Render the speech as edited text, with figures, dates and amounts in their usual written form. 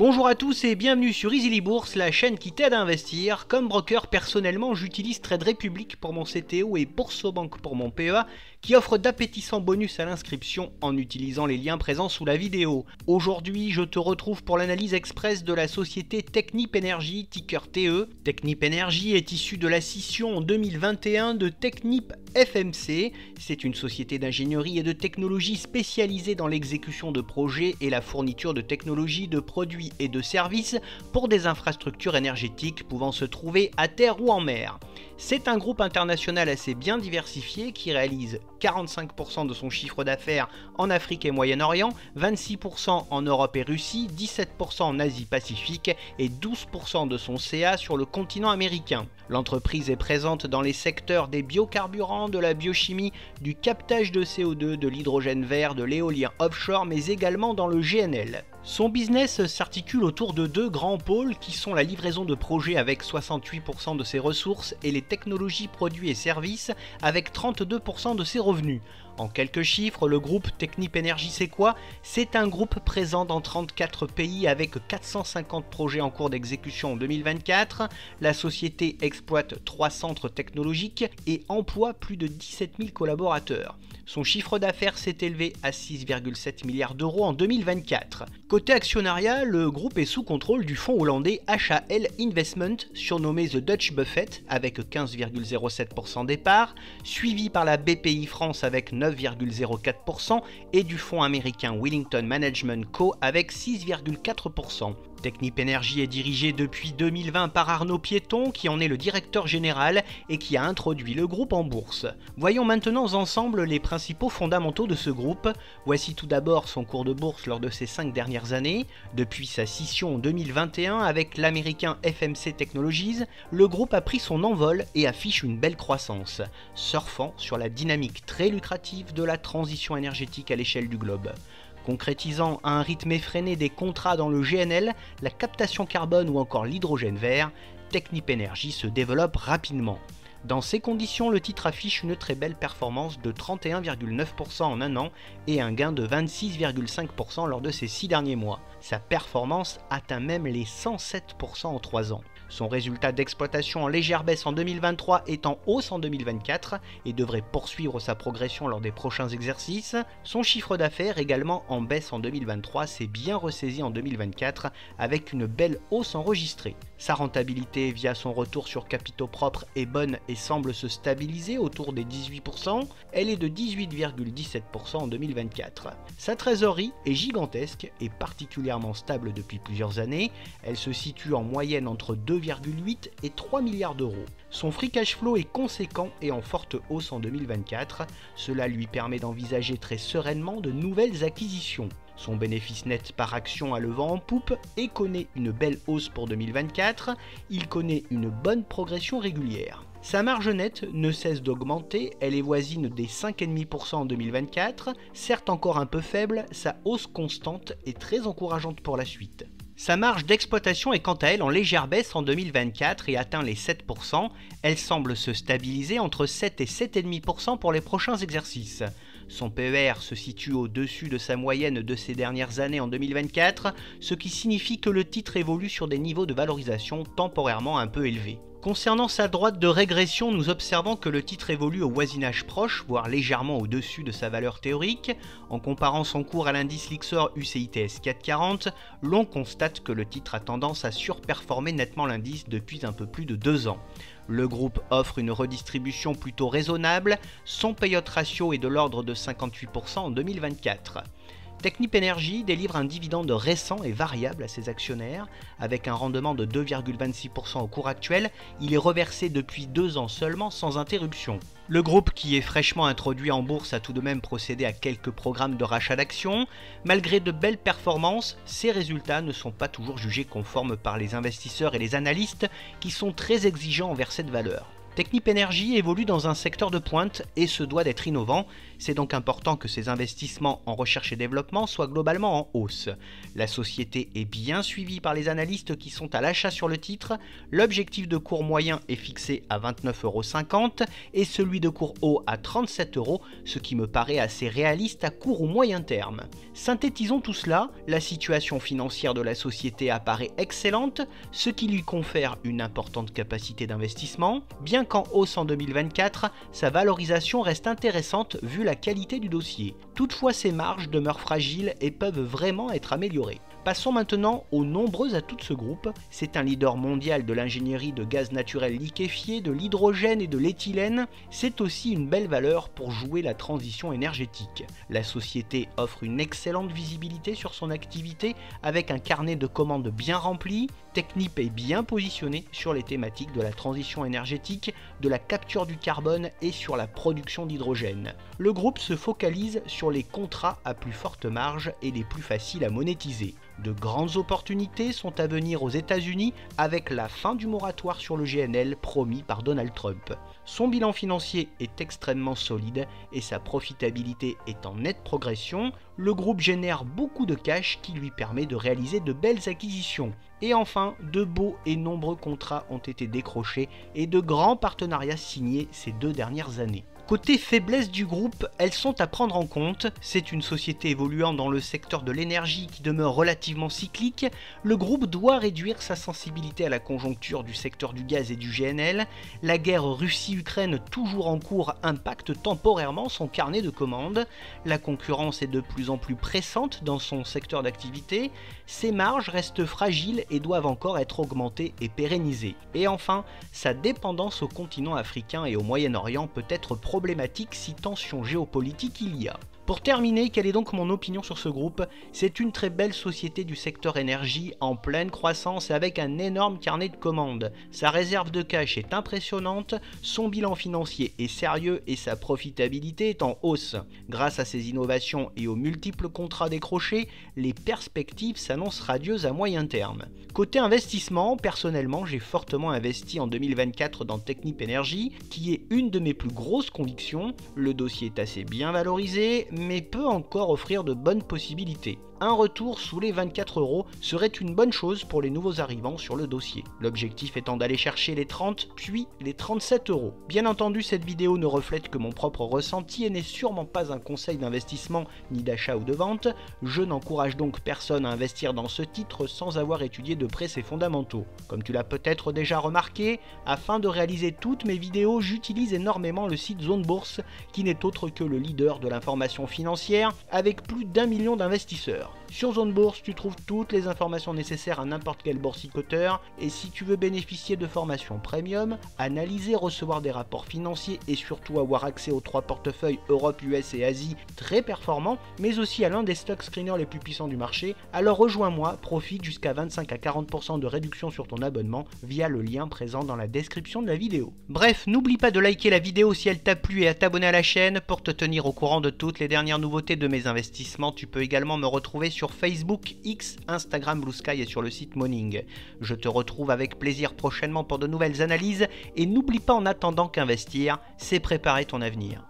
Bonjour à tous et bienvenue sur Easily Bourse, la chaîne qui t'aide à investir. Comme broker, personnellement, j'utilise Trade Republic pour mon CTO et Boursobank pour mon PEA, qui offrent d'appétissants bonus à l'inscription en utilisant les liens présents sous la vidéo. Aujourd'hui, je te retrouve pour l'analyse express de la société Technip Energies, ticker TE. Technip Energies est issue de la scission en 2021 de Technip FMC. C'est une société d'ingénierie et de technologie spécialisée dans l'exécution de projets et la fourniture de technologies, de produits et de services pour des infrastructures énergétiques pouvant se trouver à terre ou en mer. C'est un groupe international assez bien diversifié qui réalise 45% de son chiffre d'affaires en Afrique et Moyen-Orient, 26% en Europe et Russie, 17% en Asie-Pacifique et 12% de son CA sur le continent américain. L'entreprise est présente dans les secteurs des biocarburants, de la biochimie, du captage de CO2, de l'hydrogène vert, de l'éolien offshore, mais également dans le GNL. Son business s'articule autour de deux grands pôles qui sont la livraison de projets avec 68% de ses ressources et les technologies, produits et services avec 32% de ses revenus. En quelques chiffres, le groupe Technip Energies c'est quoi? C'est un groupe présent dans 34 pays avec 450 projets en cours d'exécution en 2024. La société exploite 3 centres technologiques et emploie plus de 17 000 collaborateurs. Son chiffre d'affaires s'est élevé à 6,7 milliards d'euros en 2024. Côté actionnariat, le groupe est sous contrôle du fonds hollandais HAL Investment, surnommé The Dutch Buffet, avec 15,07% des parts, suivi par la BPI France avec 9,04% et du fonds américain Wellington Management Co. avec 6,4%. Technip Energies est dirigé depuis 2020 par Arnaud Piéton, qui en est le directeur général et qui a introduit le groupe en bourse. Voyons maintenant ensemble les principaux fondamentaux de ce groupe. Voici tout d'abord son cours de bourse lors de ces 5 dernières années. Depuis sa scission en 2021 avec l'américain FMC Technologies, le groupe a pris son envol et affiche une belle croissance, surfant sur la dynamique très lucrative de la transition énergétique à l'échelle du globe. Concrétisant à un rythme effréné des contrats dans le GNL, la captation carbone ou encore l'hydrogène vert, Technip Energies se développe rapidement. Dans ces conditions, le titre affiche une très belle performance de 31,9% en un an et un gain de 26,5% lors de ces 6 derniers mois. Sa performance atteint même les 107% en 3 ans. Son résultat d'exploitation en légère baisse en 2023 est en hausse en 2024 et devrait poursuivre sa progression lors des prochains exercices. Son chiffre d'affaires également en baisse en 2023 s'est bien ressaisi en 2024 avec une belle hausse enregistrée. Sa rentabilité via son retour sur capitaux propres est bonne et semble se stabiliser autour des 18%. Elle est de 18,17% en 2024. Sa trésorerie est gigantesque et particulièrement stable depuis plusieurs années. Elle se situe en moyenne entre 2,8 et 3 milliards d'euros. Son free cash flow est conséquent et en forte hausse en 2024. Cela lui permet d'envisager très sereinement de nouvelles acquisitions. Son bénéfice net par action a le vent en poupe et connaît une belle hausse pour 2024. Il connaît une bonne progression régulière. Sa marge nette ne cesse d'augmenter, elle est voisine des 5,5% en 2024. Certes encore un peu faible, sa hausse constante est très encourageante pour la suite. Sa marge d'exploitation est quant à elle en légère baisse en 2024 et atteint les 7%. Elle semble se stabiliser entre 7 et 7,5% pour les prochains exercices. Son PER se situe au-dessus de sa moyenne de ces dernières années en 2024, ce qui signifie que le titre évolue sur des niveaux de valorisation temporairement un peu élevés. Concernant sa droite de régression, nous observons que le titre évolue au voisinage proche, voire légèrement au-dessus de sa valeur théorique. En comparant son cours à l'indice Lyxor UCITS 440, l'on constate que le titre a tendance à surperformer nettement l'indice depuis un peu plus de 2 ans. Le groupe offre une redistribution plutôt raisonnable, son payout ratio est de l'ordre de 58% en 2024. Technip Energies délivre un dividende récent et variable à ses actionnaires. Avec un rendement de 2,26% au cours actuel, il est reversé depuis 2 ans seulement sans interruption. Le groupe, qui est fraîchement introduit en bourse, a tout de même procédé à quelques programmes de rachat d'actions. Malgré de belles performances, ces résultats ne sont pas toujours jugés conformes par les investisseurs et les analystes qui sont très exigeants envers cette valeur. Technip Energies évolue dans un secteur de pointe et se doit d'être innovant. C'est donc important que ces investissements en recherche et développement soient globalement en hausse. La société est bien suivie par les analystes qui sont à l'achat sur le titre. L'objectif de cours moyen est fixé à 29,50 € et celui de cours haut à 37 €, ce qui me paraît assez réaliste à court ou moyen terme. Synthétisons tout cela, la situation financière de la société apparaît excellente, ce qui lui confère une importante capacité d'investissement. Bien qu'en hausse en 2024, sa valorisation reste intéressante vu la qualité du dossier. Toutefois, ses marges demeurent fragiles et peuvent vraiment être améliorées. Passons maintenant aux nombreux atouts de ce groupe. C'est un leader mondial de l'ingénierie de gaz naturel liquéfié, de l'hydrogène et de l'éthylène. C'est aussi une belle valeur pour jouer la transition énergétique. La société offre une excellente visibilité sur son activité avec un carnet de commandes bien rempli. Technip est bien positionné sur les thématiques de la transition énergétique, de la capture du carbone et sur la production d'hydrogène. Le groupe se focalise sur les contrats à plus forte marge et les plus faciles à monétiser. De grandes opportunités sont à venir aux États-Unis avec la fin du moratoire sur le GNL promis par Donald Trump. Son bilan financier est extrêmement solide et sa profitabilité est en nette progression. Le groupe génère beaucoup de cash qui lui permet de réaliser de belles acquisitions. Et enfin, de beaux et nombreux contrats ont été décrochés et de grands partenariats signés ces 2 dernières années. Côté faiblesse du groupe, elles sont à prendre en compte. C'est une société évoluant dans le secteur de l'énergie qui demeure relativement cyclique. Le groupe doit réduire sa sensibilité à la conjoncture du secteur du gaz et du GNL. La guerre Russie-Ukraine toujours en cours impacte temporairement son carnet de commandes. La concurrence est de plus en plus pressante dans son secteur d'activité. Ses marges restent fragiles et doivent encore être augmentées et pérennisées. Et enfin, sa dépendance au continent africain et au Moyen-Orient peut être problématique si tension géopolitique il y a. Pour terminer, quelle est donc mon opinion sur ce groupe? C'est une très belle société du secteur énergie en pleine croissance et avec un énorme carnet de commandes. Sa réserve de cash est impressionnante, son bilan financier est sérieux et sa profitabilité est en hausse. Grâce à ses innovations et aux multiples contrats décrochés, les perspectives s'annoncent radieuses à moyen terme. Côté investissement, personnellement, j'ai fortement investi en 2024 dans Technip Energies, qui est une de mes plus grosses convictions. Le dossier est assez bien valorisé, mais peut encore offrir de bonnes possibilités. Un retour sous les 24 € serait une bonne chose pour les nouveaux arrivants sur le dossier. L'objectif étant d'aller chercher les 30 puis les 37 €. Bien entendu, cette vidéo ne reflète que mon propre ressenti et n'est sûrement pas un conseil d'investissement ni d'achat ou de vente. Je n'encourage donc personne à investir dans ce titre sans avoir étudié de près ses fondamentaux. Comme tu l'as peut-être déjà remarqué, afin de réaliser toutes mes vidéos, j'utilise énormément le site Zone Bourse, qui n'est autre que le leader de l'information financière avec plus d'1 million d'investisseurs. Sur Zone Bourse, tu trouves toutes les informations nécessaires à n'importe quel boursicoteur et si tu veux bénéficier de formations premium, analyser, recevoir des rapports financiers et surtout avoir accès aux 3 portefeuilles Europe, US et Asie très performants, mais aussi à l'un des stock screeners les plus puissants du marché, alors rejoins-moi, profite jusqu'à 25 à 40% de réduction sur ton abonnement via le lien présent dans la description de la vidéo. Bref, n'oublie pas de liker la vidéo si elle t'a plu et à t'abonner à la chaîne pour te tenir au courant de toutes les dernières nouveautés de mes investissements. Tu peux également me retrouver sur Facebook, X, Instagram, Blue Sky et sur le site Morning. Je te retrouve avec plaisir prochainement pour de nouvelles analyses et n'oublie pas en attendant qu'investir, c'est préparer ton avenir.